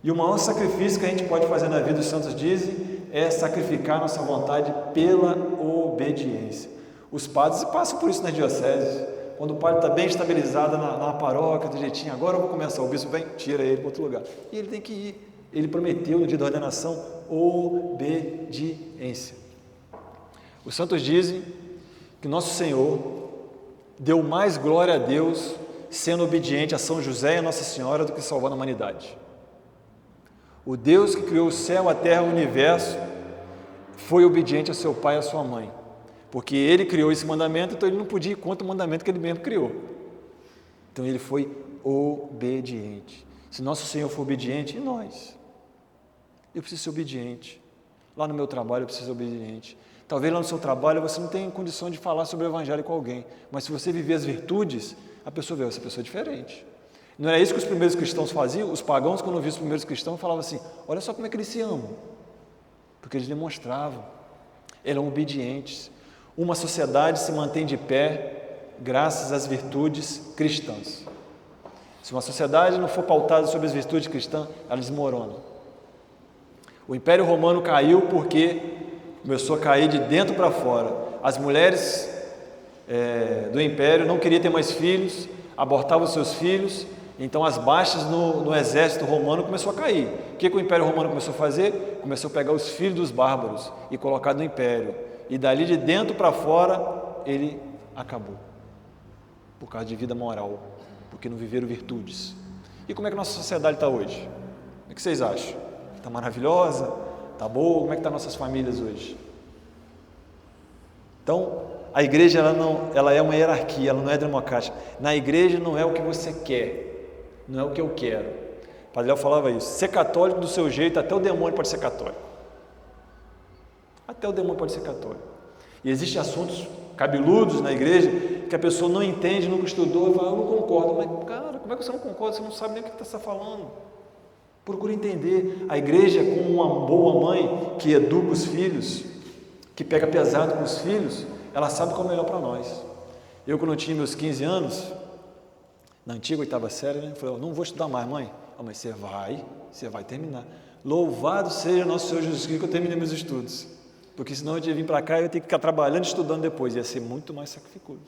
E o maior sacrifício que a gente pode fazer na vida, os santos dizem, é sacrificar nossa vontade pela obediência. Os padres passam por isso nas dioceses. Quando o padre está bem estabilizado na paróquia, do jeitinho, agora eu vou começar, o bispo vem, tira ele para outro lugar. E ele tem que ir. Ele prometeu no dia da ordenação obediência. Os santos dizem que nosso Senhor deu mais glória a Deus sendo obediente a São José e a Nossa Senhora do que salvando a humanidade. O Deus que criou o céu, a terra e o universo foi obediente a seu pai e a sua mãe, porque ele criou esse mandamento, então ele não podia ir contra o mandamento que ele mesmo criou. Então ele foi obediente. Se nosso Senhor for obediente, e nós? Eu preciso ser obediente. Lá no meu trabalho eu preciso ser obediente. Talvez lá no seu trabalho você não tenha condição de falar sobre o Evangelho com alguém, mas se você viver as virtudes, a pessoa vê, essa pessoa é diferente. Não era isso que os primeiros cristãos faziam? Os pagãos, quando viam os primeiros cristãos, falavam assim: olha só como é que eles se amam. Porque eles demonstravam, eram obedientes. Uma sociedade se mantém de pé graças às virtudes cristãs. Se uma sociedade não for pautada sobre as virtudes cristãs, ela desmorona. O Império Romano caiu porque começou a cair de dentro para fora. As mulheres do Império não queriam ter mais filhos, abortavam seus filhos, então as baixas no exército romano começou a cair. O que o Império Romano começou a fazer? Começou a pegar os filhos dos bárbaros e colocar no Império. E dali de dentro para fora, ele acabou. Por causa de vida moral, porque não viveram virtudes. E como é que a nossa sociedade está hoje? O que vocês acham? Está maravilhosa? Está boa? Como é que estão nossas famílias hoje? Então, a igreja ela é uma hierarquia, ela não é democrática. Na igreja não é o que você quer, não é o que eu quero. O Padre Léo falava isso: ser católico do seu jeito, até o demônio pode ser católico. Até o demônio pode ser católico. E existem assuntos cabeludos na igreja que a pessoa não entende, nunca estudou e fala: eu não concordo. Mas, cara, como é que você não concorda? Você não sabe nem o que está falando. Procura entender. A igreja, como uma boa mãe que educa os filhos, que pega pesado com os filhos, ela sabe qual é o melhor para nós. Eu, quando eu tinha meus 15 anos, na antiga 8ª série, né, falei: não vou estudar mais, mãe. Mas você vai terminar. Louvado seja nosso Senhor Jesus Cristo que eu terminei meus estudos. Porque senão eu ia vir para cá e eu ia ter que ficar trabalhando e estudando depois. Ia ser muito mais sacrificoso.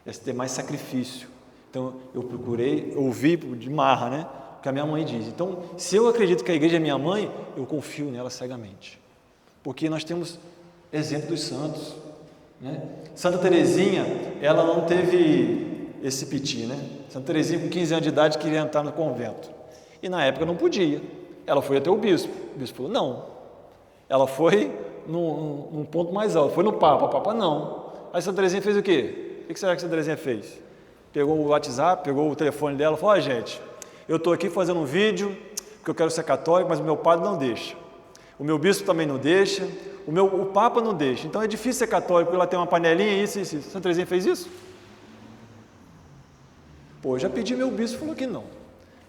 Ia ter mais sacrifício. Então, eu procurei ouvir de marra, né, o que a minha mãe diz. Então, se eu acredito que a igreja é minha mãe, eu confio nela cegamente. Porque nós temos exemplo dos santos, né? Santa Teresinha, ela não teve esse piti, né? Santa Teresinha, com 15 anos de idade, queria entrar no convento. E na época não podia. Ela foi até o bispo. O bispo falou: não. Ela foi num ponto mais alto. Foi no Papa. O Papa não. Aí Santa Teresinha fez o quê? O que será que Santa Teresinha fez? Pegou o WhatsApp, pegou o telefone dela e falou: gente, eu estou aqui fazendo um vídeo porque eu quero ser católico, mas o meu padre não deixa. O meu bispo também não deixa. O Papa não deixa. Então é difícil ser católico, porque ela tem uma panelinha, isso. Santa Teresinha fez isso? Pô, já pedi meu bispo, falou que não.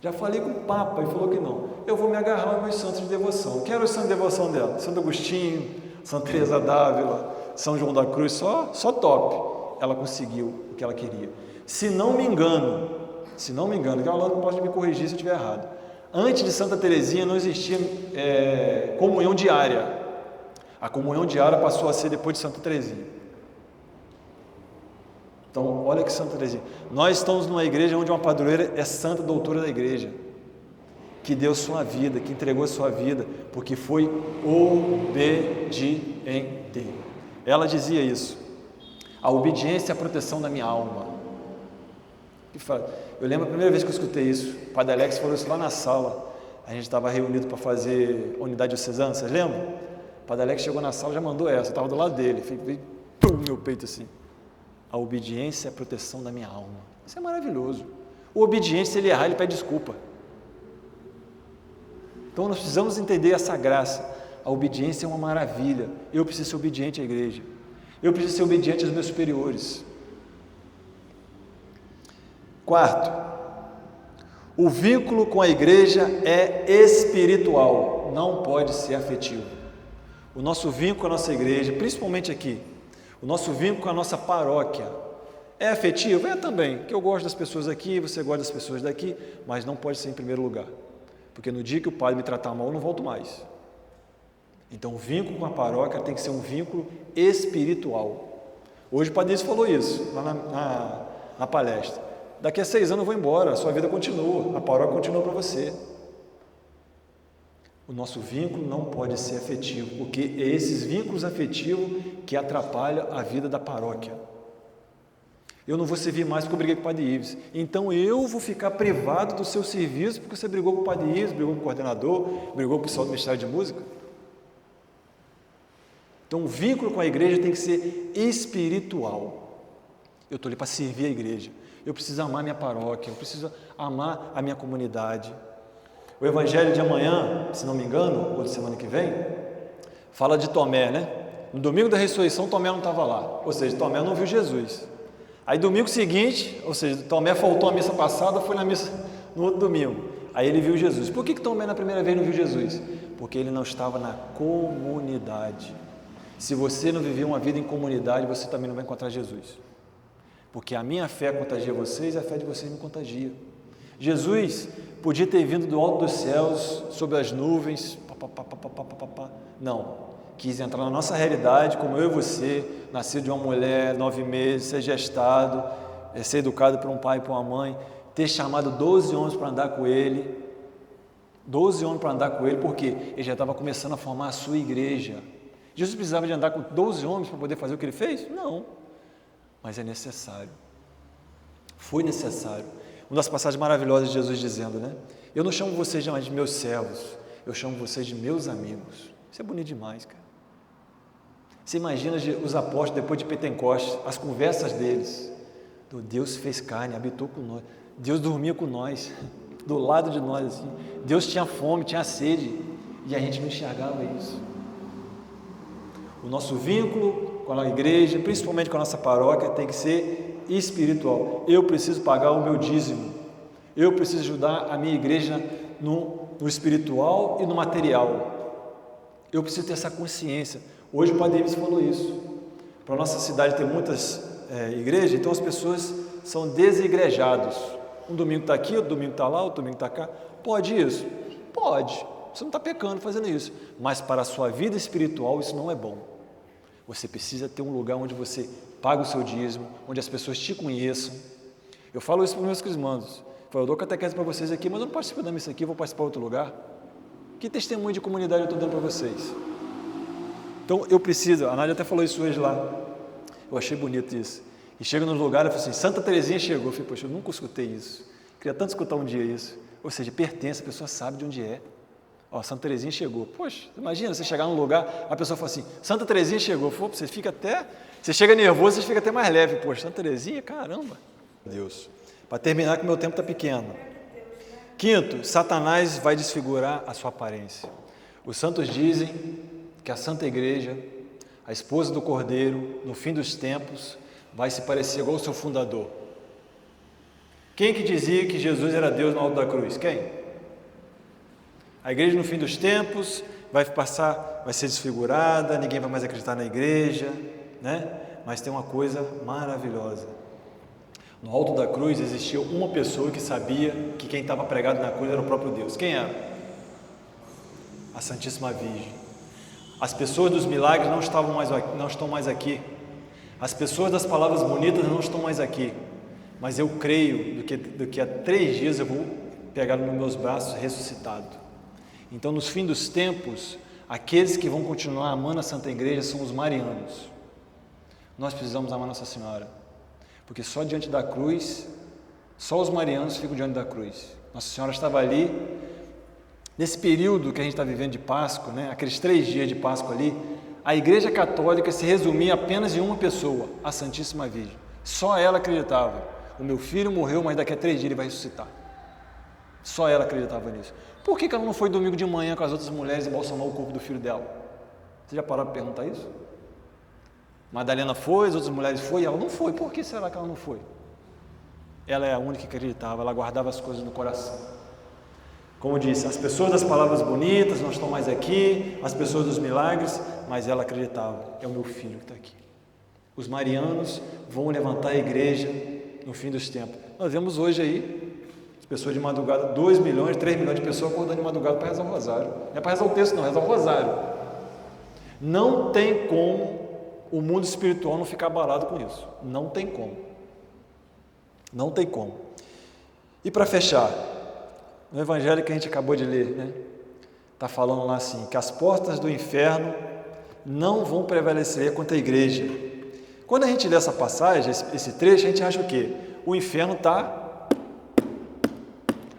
Já falei com o Papa e falou que não. Eu vou me agarrar aos meus santos de devoção. Quero o santo de devoção dela. Santo Agostinho, Santa Teresa d'Ávila, São João da Cruz, só top. Ela conseguiu o que ela queria. Se não me engano, que ela pode me corrigir se eu estiver errado. Antes de Santa Teresinha não existia comunhão diária. A comunhão diária passou a ser depois de Santa Teresinha. Então, olha que Santa Teresinha. Nós estamos numa igreja onde uma padroeira é santa doutora da igreja, que deu sua vida, que entregou sua vida, porque foi obediente. Ela dizia isso: a obediência é a proteção da minha alma. Eu lembro a primeira vez que eu escutei isso, o Padre Alex falou isso lá na sala. A gente estava reunido para fazer unidade diocesana, vocês lembram? O Padre Alex chegou na sala e já mandou essa, eu estava do lado dele, veio no meu peito assim: a obediência é a proteção da minha alma. Isso é maravilhoso. O obediente, se ele errar, ele pede desculpa. Então nós precisamos entender essa graça. A obediência é uma maravilha. Eu preciso ser obediente à igreja. Eu preciso ser obediente aos meus superiores. Quarto, o vínculo com a igreja é espiritual, não pode ser afetivo. O nosso vínculo com a nossa igreja, principalmente aqui, o nosso vínculo com a nossa paróquia, é afetivo? É também, que eu gosto das pessoas aqui, você gosta das pessoas daqui, mas não pode ser em primeiro lugar, porque no dia que o padre me tratar mal, eu não volto mais. Então o vínculo com a paróquia tem que ser um vínculo espiritual. Hoje o padre falou isso, lá na palestra. Daqui a 6 anos eu vou embora, a sua vida continua, a paróquia continua para você. O nosso vínculo não pode ser afetivo, porque é esses vínculos afetivos que atrapalham a vida da paróquia. Eu não vou servir mais porque eu briguei com o Padre Ives. Então eu vou ficar privado do seu serviço porque você brigou com o Padre Ives, brigou com o coordenador, brigou com o pessoal do Ministério de Música. Então o vínculo com a igreja tem que ser espiritual. Eu estou ali para servir a igreja. Eu preciso amar a minha paróquia, eu preciso amar a minha comunidade. O evangelho de amanhã, se não me engano, ou de semana que vem, fala de Tomé, né? No domingo da ressurreição, Tomé não estava lá, ou seja, Tomé não viu Jesus. Aí domingo seguinte, ou seja, Tomé faltou a missa passada, foi na missa no outro domingo. Aí ele viu Jesus. Por que Tomé na primeira vez não viu Jesus? Porque ele não estava na comunidade. Se você não viveu uma vida em comunidade, você também não vai encontrar Jesus. Porque a minha fé contagia vocês e a fé de vocês me contagia. Jesus podia ter vindo do alto dos céus, sobre as nuvens, não, quis entrar na nossa realidade, como eu e você, nascido de uma mulher, 9 meses, ser gestado, ser educado por um pai e por uma mãe, ter chamado 12 homens para andar com ele, 12 homens para andar com ele, porque ele já estava começando a formar a sua igreja. Jesus precisava de andar com 12 homens para poder fazer o que ele fez? Não, mas é necessário, foi necessário. Uma das passagens maravilhosas de Jesus dizendo, né? Eu não chamo vocês de meus servos, eu chamo vocês de meus amigos. Isso é bonito demais, cara. Você imagina os apóstolos depois de Pentecostes, as conversas deles. Deus fez carne, habitou com nós. Deus dormia com nós, do lado de nós. Assim. Deus tinha fome, tinha sede, e a gente não enxergava isso. O nosso vínculo com a igreja, principalmente com a nossa paróquia, tem que ser espiritual. Eu preciso pagar o meu dízimo. Eu preciso ajudar a minha igreja no espiritual e no material. Eu preciso ter essa consciência. Hoje o Padre Ives falou isso. Para a nossa cidade ter muitas igrejas, então as pessoas são desigrejados. Um domingo está aqui, outro domingo está lá, outro domingo está cá. Pode isso? Pode. Você não está pecando fazendo isso. Mas para a sua vida espiritual isso não é bom. Você precisa ter um lugar onde você paga o seu dízimo, onde as pessoas te conheçam. Eu falo isso para os meus crismandos. Eu dou catequese para vocês aqui, mas eu não participo da missa aqui, eu vou participar em outro lugar. Que testemunho de comunidade eu estou dando para vocês? Então eu preciso, a Nádia até falou isso hoje lá, eu achei bonito isso. E chega nos lugares e fala assim, Santa Terezinha chegou. Eu falei, poxa, eu nunca escutei isso. Queria tanto escutar um dia isso. Ou seja, pertence, a pessoa sabe de onde é. Ó, Santa Terezinha chegou. Poxa, imagina você chegar num lugar, a pessoa fala assim, Santa Terezinha chegou. Você fica até, você chega nervoso, você fica até mais leve. Poxa, Santa Terezinha, caramba. Deus. Para terminar, que meu tempo está pequeno. Quinto, Satanás vai desfigurar a sua aparência. Os santos dizem que a Santa Igreja, a esposa do Cordeiro, no fim dos tempos, vai se parecer igual ao seu fundador. Quem que dizia que Jesus era Deus no alto da cruz? Quem? A igreja no fim dos tempos vai ser desfigurada, ninguém vai mais acreditar na igreja, né? Mas tem uma coisa maravilhosa. No alto da cruz existia uma pessoa que sabia que quem estava pregado na cruz era o próprio Deus. Quem era? A Santíssima Virgem. As pessoas dos milagres não estão mais aqui. As pessoas das palavras bonitas não estão mais aqui. Mas eu creio do que há 3 dias eu vou pegar nos meus braços ressuscitado. Então, nos fins dos tempos, aqueles que vão continuar amando a Santa Igreja são os marianos. Nós precisamos amar Nossa Senhora. Porque só diante da cruz, só os marianos ficam diante da cruz. Nossa Senhora estava ali, nesse período que a gente está vivendo de Páscoa, né? Aqueles 3 dias de Páscoa ali, a Igreja Católica se resumia apenas em uma pessoa, a Santíssima Virgem. Só ela acreditava, o meu filho morreu, mas daqui a 3 dias ele vai ressuscitar. Só ela acreditava nisso. Por que ela não foi domingo de manhã com as outras mulheres e embalsamou o corpo do filho dela? Você já parou para perguntar isso? Madalena foi, as outras mulheres foi, e ela não foi. Por que será que ela não foi? Ela é a única que acreditava, ela guardava as coisas no coração. Como disse, as pessoas das palavras bonitas não estão mais aqui, as pessoas dos milagres, mas ela acreditava, é o meu filho que está aqui. Os marianos vão levantar a igreja no fim dos tempos. Nós vemos hoje aí, as pessoas de madrugada, 2 milhões, 3 milhões de pessoas acordando de madrugada para rezar o rosário. Não é para rezar o texto não, é rezar o rosário. Não tem como o mundo espiritual não ficar abalado com isso. Não tem como. Não tem como. E para fechar, no evangelho que a gente acabou de ler, né? Está falando lá assim, que as portas do inferno não vão prevalecer contra a igreja. Quando a gente lê essa passagem, esse trecho, a gente acha o quê? O inferno está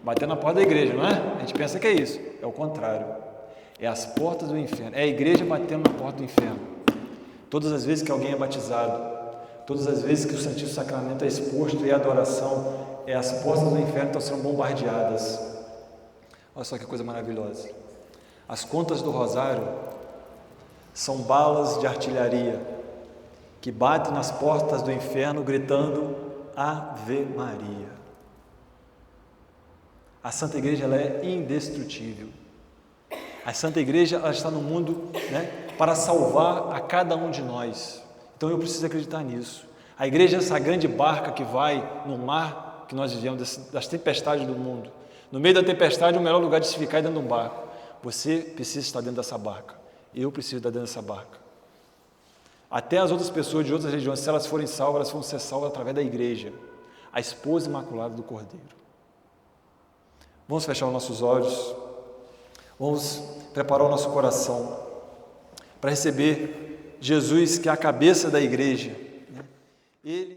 batendo na porta da igreja, não é? A gente pensa que é isso. É o contrário. É as portas do inferno. É a igreja batendo na porta do inferno. Todas as vezes que alguém é batizado, todas as vezes que o Santíssimo Sacramento é exposto e a adoração, as portas do inferno estão sendo bombardeadas. Olha só que coisa maravilhosa. As contas do rosário são balas de artilharia que batem nas portas do inferno gritando Ave Maria. A Santa Igreja ela é indestrutível. A Santa Igreja ela está no mundo, né, para salvar a cada um de nós. Então eu preciso acreditar nisso. A igreja é essa grande barca que vai no mar que nós vivemos, das tempestades do mundo. No meio da tempestade, o melhor lugar de se ficar é dentro de um barco. Você precisa estar dentro dessa barca. Eu preciso estar dentro dessa barca. Até as outras pessoas de outras regiões, se elas forem salvas, elas vão ser salvas através da igreja, a esposa imaculada do Cordeiro. Vamos fechar os nossos olhos, vamos preparar o nosso coração para receber Jesus, que é a cabeça da igreja. Ele